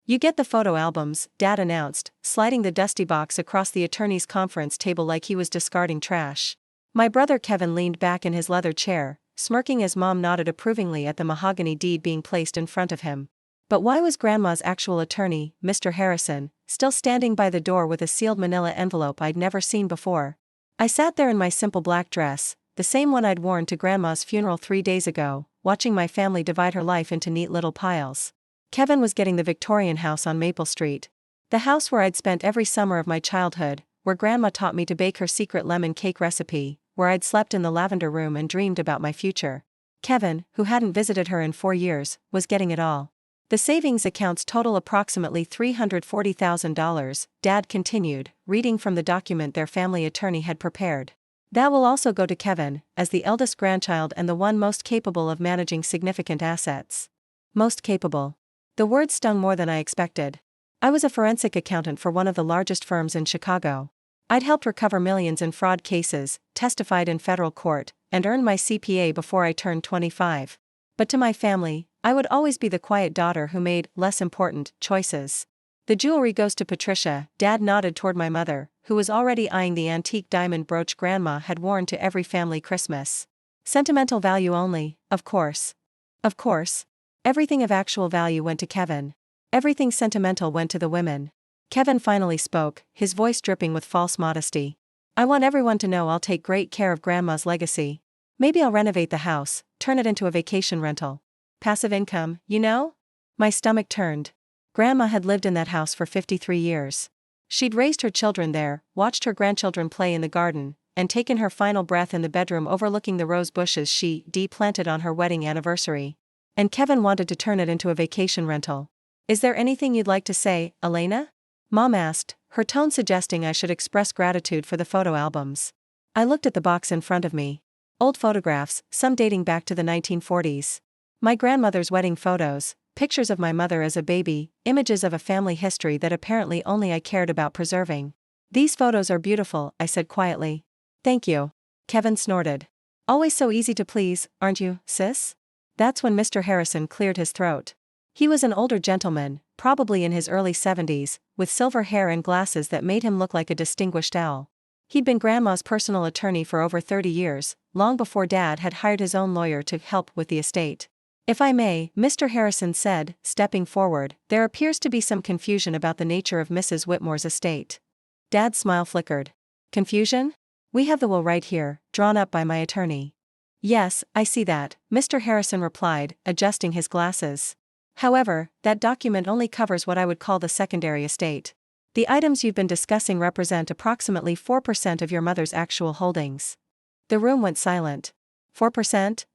"You get the photo albums," Dad announced, sliding the dusty box across the attorney's conference table like he was discarding trash. My brother Kevin leaned back in his leather chair, smirking as Mom nodded approvingly at the mahogany deed being placed in front of him. But why was Grandma's actual attorney, Mr. Harrison, still standing by the door with a sealed manila envelope I'd never seen before? I sat there in my simple black dress, the same one I'd worn to Grandma's funeral 3 days ago, watching my family divide her life into neat little piles. Kevin was getting the Victorian house on Maple Street. The house where I'd spent every summer of my childhood, where Grandma taught me to bake her secret lemon cake recipe, where I'd slept in the lavender room and dreamed about my future. Kevin, who hadn't visited her in 4 years, was getting it all. "The savings accounts total approximately $340,000, Dad continued, reading from the document their family attorney had prepared. "That will also go to Kevin, as the eldest grandchild and the one most capable of managing significant assets." Most capable. The word stung more than I expected. I was a forensic accountant for one of the largest firms in Chicago. I'd helped recover millions in fraud cases, testified in federal court, and earned my CPA before I turned 25. But to my family, I would always be the quiet daughter who made less important choices. "The jewelry goes to Patricia," Dad nodded toward my mother, who was already eyeing the antique diamond brooch Grandma had worn to every family Christmas. "Sentimental value only, of course." Of course. Everything of actual value went to Kevin. Everything sentimental went to the women. Kevin finally spoke, his voice dripping with false modesty. "I want everyone to know I'll take great care of Grandma's legacy. Maybe I'll renovate the house, turn it into a vacation rental. Passive income, you know?" My stomach turned. Grandma had lived in that house for 53 years. She'd raised her children there, watched her grandchildren play in the garden, and taken her final breath in the bedroom overlooking the rose bushes she planted on her wedding anniversary. And Kevin wanted to turn it into a vacation rental. "Is there anything you'd like to say, Elena?" Mom asked, her tone suggesting I should express gratitude for the photo albums. I looked at the box in front of me. Old photographs, some dating back to the 1940s. My grandmother's wedding photos, pictures of my mother as a baby, images of a family history that apparently only I cared about preserving. "These photos are beautiful," I said quietly. "Thank you." Kevin snorted. "Always so easy to please, aren't you, sis?" That's when Mr. Harrison cleared his throat. He was an older gentleman, probably in his early 70s, with silver hair and glasses that made him look like a distinguished owl. He'd been Grandma's personal attorney for over 30 years, long before Dad had hired his own lawyer to help with the estate. "If I may," Mr. Harrison said, stepping forward, "there appears to be some confusion about the nature of Mrs. Whitmore's estate." Dad's smile flickered. "Confusion? We have the will right here, drawn up by my attorney." "Yes, I see that," Mr. Harrison replied, adjusting his glasses. "However, that document only covers what I would call the secondary estate. The items you've been discussing represent approximately 4% of your mother's actual holdings." The room went silent. 4%?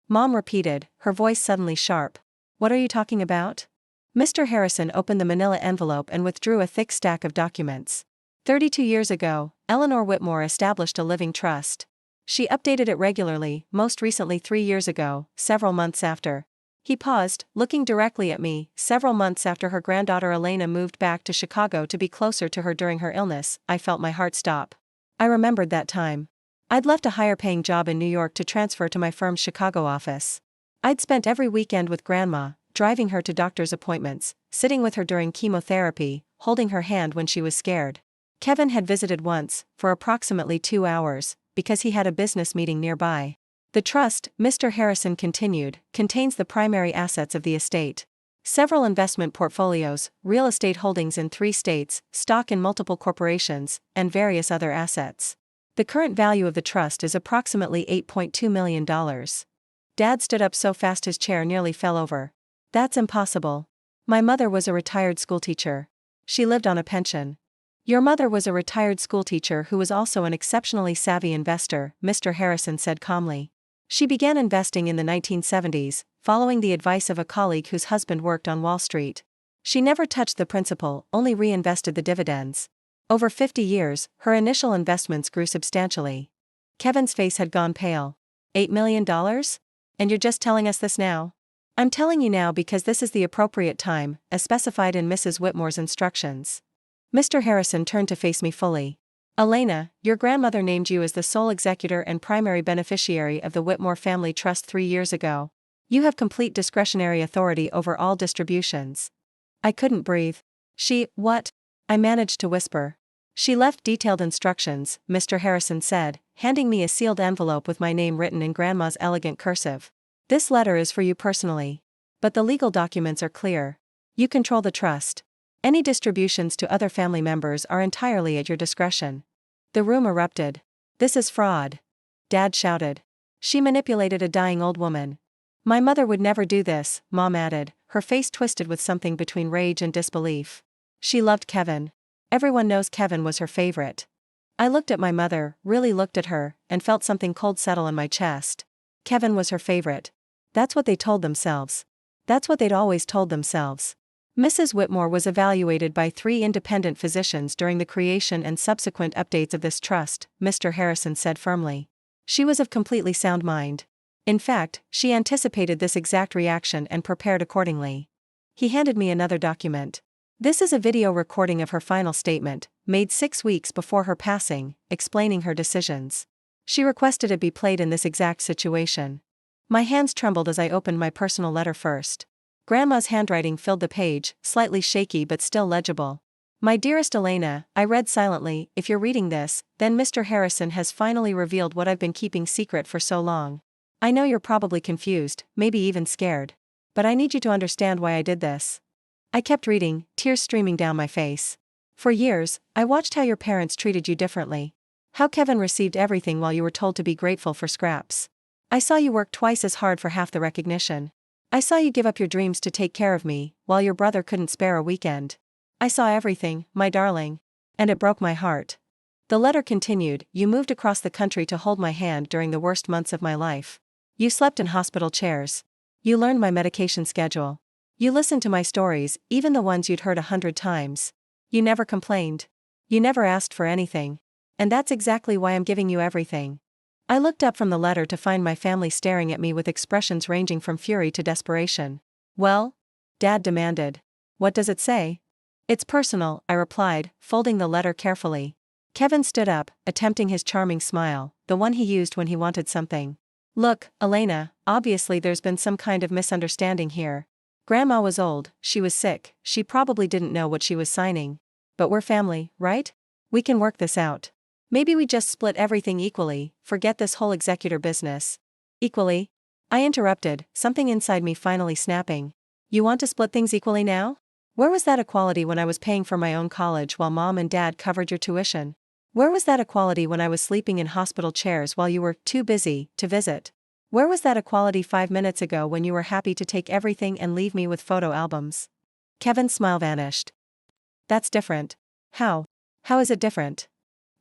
Mom repeated, her voice suddenly sharp. "What are you talking about?" Mr. Harrison opened the manila envelope and withdrew a thick stack of documents. 32 years ago, Eleanor Whitmore established a living trust. She updated it regularly, most recently 3 years ago, several months after. He paused, looking directly at me. "Several months after her granddaughter Elena moved back to Chicago to be closer to her during her illness." I felt my heart stop. I remembered that time. I'd left a higher-paying job in New York to transfer to my firm's Chicago office. I'd spent every weekend with Grandma, driving her to doctor's appointments, sitting with her during chemotherapy, holding her hand when she was scared. Kevin had visited once, for approximately 2 hours, because he had a business meeting nearby. "The trust," Mr. Harrison continued, "contains the primary assets of the estate. Several investment portfolios, real estate holdings in 3 states, stock in multiple corporations, and various other assets. The current value of the trust is approximately $8.2 million. Dad stood up so fast his chair nearly fell over. "That's impossible. My mother was a retired schoolteacher. She lived on a pension." "Your mother was a retired schoolteacher who was also an exceptionally savvy investor," Mr. Harrison said calmly. "She began investing in the 1970s, following the advice of a colleague whose husband worked on Wall Street. She never touched the principal, only reinvested the dividends. Over 50 years, her initial investments grew substantially." Kevin's face had gone pale. $8 million? And you're just telling us this now?" "I'm telling you now because this is the appropriate time, as specified in Mrs. Whitmore's instructions." Mr. Harrison turned to face me fully. "Elena, your grandmother named you as the sole executor and primary beneficiary of the Whitmore family trust 3 years ago. You have complete discretionary authority over all distributions." I couldn't breathe. What? I managed to whisper. She left detailed instructions, Mr. Harrison said, handing me a sealed envelope with my name written in Grandma's elegant cursive. This letter is for you personally. But the legal documents are clear. You control the trust. Any distributions to other family members are entirely at your discretion. The room erupted. This is fraud. Dad shouted. She manipulated a dying old woman. My mother would never do this, Mom added, her face twisted with something between rage and disbelief. She loved Kevin. Everyone knows Kevin was her favorite. I looked at my mother, really looked at her, and felt something cold settle in my chest. Kevin was her favorite. That's what they told themselves. That's what they'd always told themselves. Mrs. Whitmore was evaluated by 3 independent physicians during the creation and subsequent updates of this trust, Mr. Harrison said firmly. She was of completely sound mind. In fact, she anticipated this exact reaction and prepared accordingly. He handed me another document. This is a video recording of her final statement, made 6 weeks before her passing, explaining her decisions. She requested it be played in this exact situation. My hands trembled as I opened my personal letter first. Grandma's handwriting filled the page, slightly shaky but still legible. My dearest Elena, I read silently, if you're reading this, then Mr. Harrison has finally revealed what I've been keeping secret for so long. I know you're probably confused, maybe even scared. But I need you to understand why I did this. I kept reading, tears streaming down my face. For years, I watched how your parents treated you differently. How Kevin received everything while you were told to be grateful for scraps. I saw you work twice as hard for half the recognition. I saw you give up your dreams to take care of me, while your brother couldn't spare a weekend. I saw everything, my darling. And it broke my heart. The letter continued, you moved across the country to hold my hand during the worst months of my life. You slept in hospital chairs. You learned my medication schedule. You listened to my stories, even the ones you'd heard 100 times. You never complained. You never asked for anything. And that's exactly why I'm giving you everything. I looked up from the letter to find my family staring at me with expressions ranging from fury to desperation. Well? Dad demanded. What does it say? It's personal, I replied, folding the letter carefully. Kevin stood up, attempting his charming smile, the one he used when he wanted something. Look, Elena, obviously there's been some kind of misunderstanding here. Grandma was old, she was sick, she probably didn't know what she was signing. But we're family, right? We can work this out. Maybe we just split everything equally, forget this whole executor business. Equally? I interrupted, something inside me finally snapping. You want to split things equally now? Where was that equality when I was paying for my own college while Mom and Dad covered your tuition? Where was that equality when I was sleeping in hospital chairs while you were too busy to visit? Where was that equality 5 minutes ago when you were happy to take everything and leave me with photo albums? Kevin's smile vanished. That's different. How? How is it different?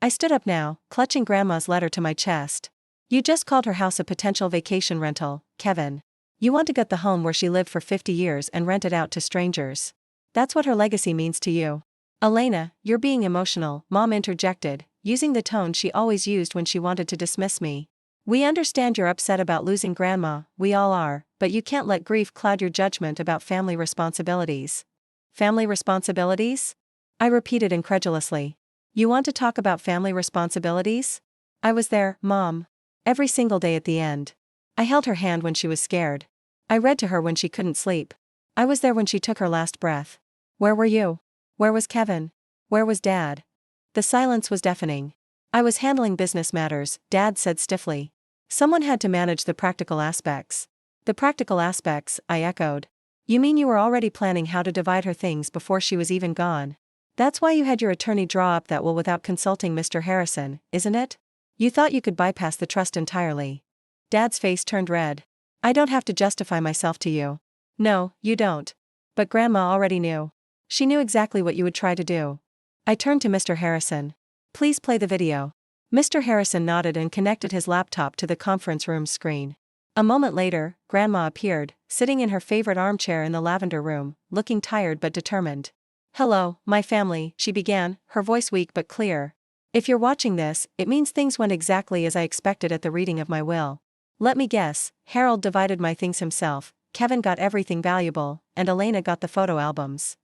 I stood up now, clutching Grandma's letter to my chest. You just called her house a potential vacation rental, Kevin. You want to gut the home where she lived for 50 years and rent it out to strangers. That's what her legacy means to you. Elena, you're being emotional, Mom interjected, using the tone she always used when she wanted to dismiss me. We understand you're upset about losing Grandma, we all are, but you can't let grief cloud your judgment about family responsibilities. Family responsibilities? I repeated incredulously. You want to talk about family responsibilities? I was there, Mom. Every single day at the end. I held her hand when she was scared. I read to her when she couldn't sleep. I was there when she took her last breath. Where were you? Where was Kevin? Where was Dad? The silence was deafening. I was handling business matters, Dad said stiffly. Someone had to manage the practical aspects. The practical aspects, I echoed. You mean you were already planning how to divide her things before she was even gone? That's why you had your attorney draw up that will without consulting Mr. Harrison, isn't it? You thought you could bypass the trust entirely. Dad's face turned red. I don't have to justify myself to you. No, you don't. But Grandma already knew. She knew exactly what you would try to do. I turned to Mr. Harrison. Please play the video. Mr. Harrison nodded and connected his laptop to the conference room's screen. A moment later, Grandma appeared, sitting in her favorite armchair in the lavender room, looking tired but determined. Hello, my family, she began, her voice weak but clear. If you're watching this, it means things went exactly as I expected at the reading of my will. Let me guess, Harold divided my things himself, Kevin got everything valuable, and Elena got the photo albums.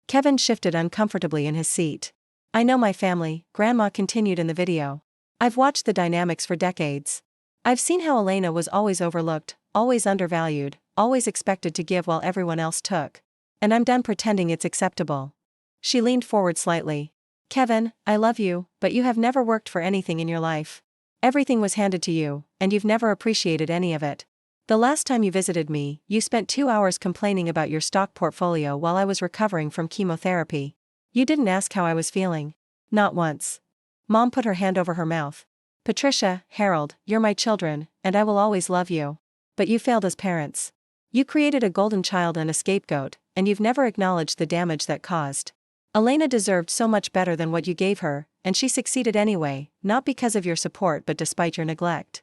Kevin shifted uncomfortably in his seat. I know my family, Grandma continued in the video. I've watched the dynamics for decades. I've seen how Elena was always overlooked, always undervalued, always expected to give while everyone else took. And I'm done pretending it's acceptable. She leaned forward slightly. Kevin, I love you, but you have never worked for anything in your life. Everything was handed to you, and you've never appreciated any of it. The last time you visited me, you spent 2 hours complaining about your stock portfolio while I was recovering from chemotherapy. You didn't ask how I was feeling. Not once. Mom put her hand over her mouth. Patricia, Harold, you're my children, and I will always love you. But you failed as parents. You created a golden child and a scapegoat, and you've never acknowledged the damage that caused. Elena deserved so much better than what you gave her, and she succeeded anyway, not because of your support but despite your neglect.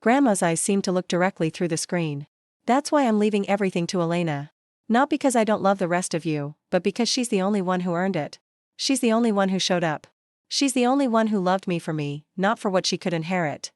Grandma's eyes seemed to look directly through the screen. That's why I'm leaving everything to Elena. Not because I don't love the rest of you, but because she's the only one who earned it. She's the only one who showed up. She's the only one who loved me for me, not for what she could inherit.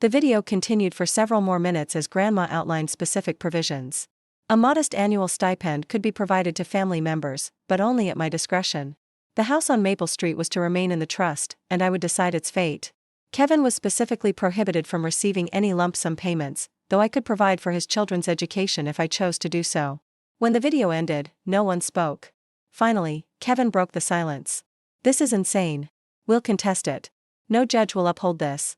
The video continued for several more minutes as Grandma outlined specific provisions. A modest annual stipend could be provided to family members, but only at my discretion. The house on Maple Street was to remain in the trust, and I would decide its fate. Kevin was specifically prohibited from receiving any lump sum payments, though I could provide for his children's education if I chose to do so. When the video ended, no one spoke. Finally, Kevin broke the silence. This is insane. We'll contest it. No judge will uphold this.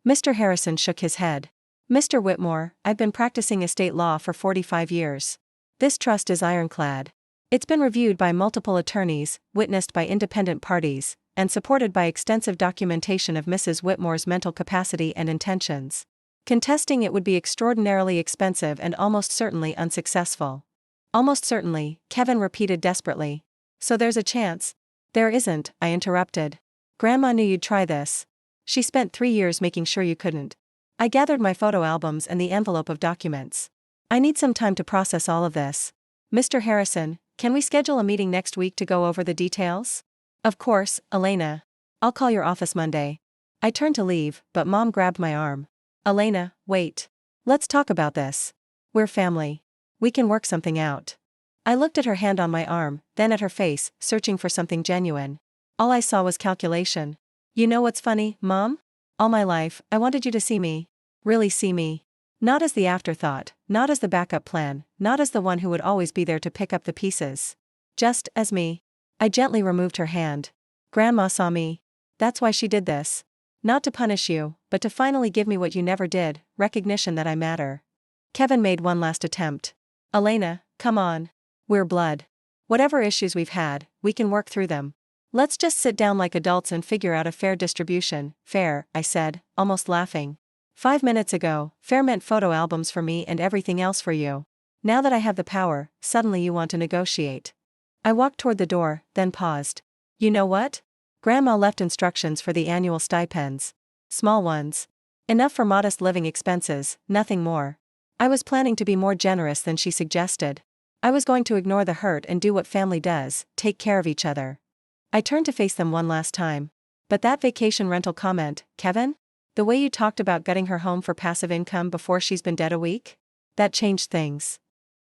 Mr. Harrison shook his head. Mr. Whitmore, I've been practicing estate law for 45 years. This trust is ironclad. It's been reviewed by multiple attorneys, witnessed by independent parties, and supported by extensive documentation of Mrs. Whitmore's mental capacity and intentions. Contesting it would be extraordinarily expensive and almost certainly unsuccessful. Almost certainly, Kevin repeated desperately. So there's a chance? There isn't, I interrupted. Grandma knew you'd try this. She spent 3 years making sure you couldn't. I gathered my photo albums and the envelope of documents. I need some time to process all of this. Mr. Harrison, can we schedule a meeting next week to go over the details? Of course, Elena. I'll call your office Monday. I turned to leave, but Mom grabbed my arm. Elena, wait. Let's talk about this. We're family. We can work something out. I looked at her hand on my arm, then at her face, searching for something genuine. All I saw was calculation. You know what's funny, Mom? All my life, I wanted you to see me. Really see me. Not as the afterthought, not as the backup plan, not as the one who would always be there to pick up the pieces. Just as me. I gently removed her hand. Grandma saw me. That's why she did this. Not to punish you, but to finally give me what you never did, recognition that I matter. Kevin made one last attempt. Elena, come on. We're blood. Whatever issues we've had, we can work through them. Let's just sit down like adults and figure out a fair distribution. Fair, I said, almost laughing. 5 minutes ago, fair meant photo albums for me and everything else for you. Now that I have the power, suddenly you want to negotiate. I walked toward the door, then paused. You know what? Grandma left instructions for the annual stipends. Small ones. Enough for modest living expenses, nothing more. I was planning to be more generous than she suggested. I was going to ignore the hurt and do what family does, take care of each other. I turned to face them one last time. But that vacation rental comment, Kevin? The way you talked about gutting her home for passive income before she's been dead a week? That changed things.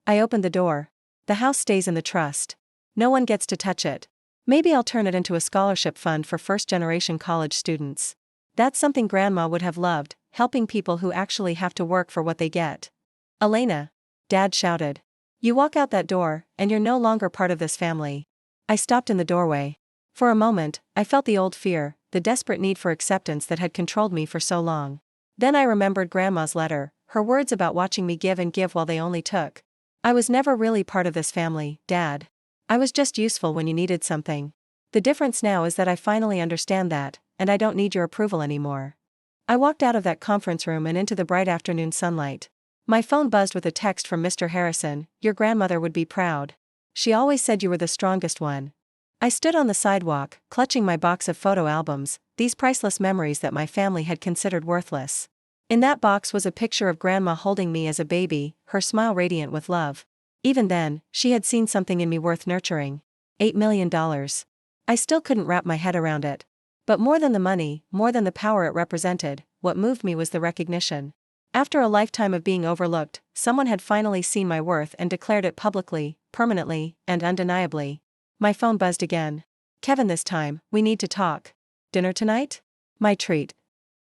I opened the door. The house stays in the trust. No one gets to touch it. Maybe I'll turn it into a scholarship fund for first-generation college students. That's something Grandma would have loved, helping people who actually have to work for what they get. Elena. Dad shouted. You walk out that door, and you're no longer part of this family. I stopped in the doorway. For a moment, I felt the old fear, the desperate need for acceptance that had controlled me for so long. Then I remembered Grandma's letter, her words about watching me give and give while they only took. I was never really part of this family, Dad. I was just useful when you needed something. The difference now is that I finally understand that, and I don't need your approval anymore. I walked out of that conference room and into the bright afternoon sunlight. My phone buzzed with a text from Mr. Harrison. Your grandmother would be proud. She always said you were the strongest one. I stood on the sidewalk, clutching my box of photo albums, these priceless memories that my family had considered worthless. In that box was a picture of Grandma holding me as a baby, her smile radiant with love. Even then, she had seen something in me worth nurturing. $8 million. I still couldn't wrap my head around it. But more than the money, more than the power it represented, what moved me was the recognition. After a lifetime of being overlooked, someone had finally seen my worth and declared it publicly, permanently, and undeniably. My phone buzzed again. Kevin, this time, we need to talk. Dinner tonight? My treat.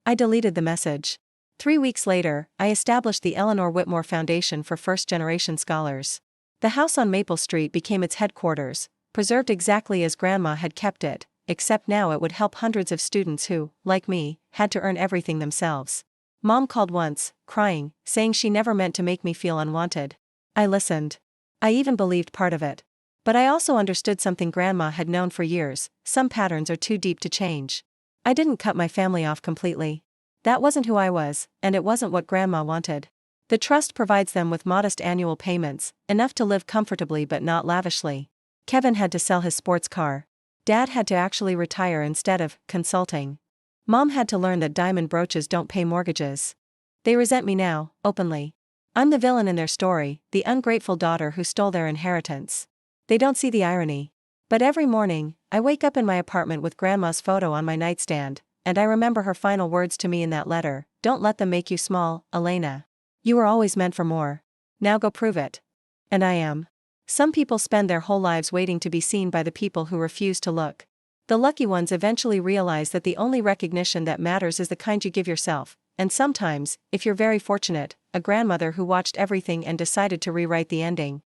I deleted the message. 3 weeks later, I established the Eleanor Whitmore Foundation for First-Generation Scholars. The house on Maple Street became its headquarters, preserved exactly as Grandma had kept it, except now it would help hundreds of students who, like me, had to earn everything themselves. Mom called once, crying, saying she never meant to make me feel unwanted. I listened. I even believed part of it. But I also understood something Grandma had known for years: some patterns are too deep to change. I didn't cut my family off completely. That wasn't who I was, and it wasn't what Grandma wanted. The trust provides them with modest annual payments, enough to live comfortably but not lavishly. Kevin had to sell his sports car. Dad had to actually retire instead of consulting. Mom had to learn that diamond brooches don't pay mortgages. They resent me now, openly. I'm the villain in their story, the ungrateful daughter who stole their inheritance. They don't see the irony. But every morning, I wake up in my apartment with Grandma's photo on my nightstand, and I remember her final words to me in that letter: "Don't let them make you small, Elena. You were always meant for more. Now go prove it." And I am. Some people spend their whole lives waiting to be seen by the people who refuse to look. The lucky ones eventually realize that the only recognition that matters is the kind you give yourself, and sometimes, if you're very fortunate, a grandmother who watched everything and decided to rewrite the ending.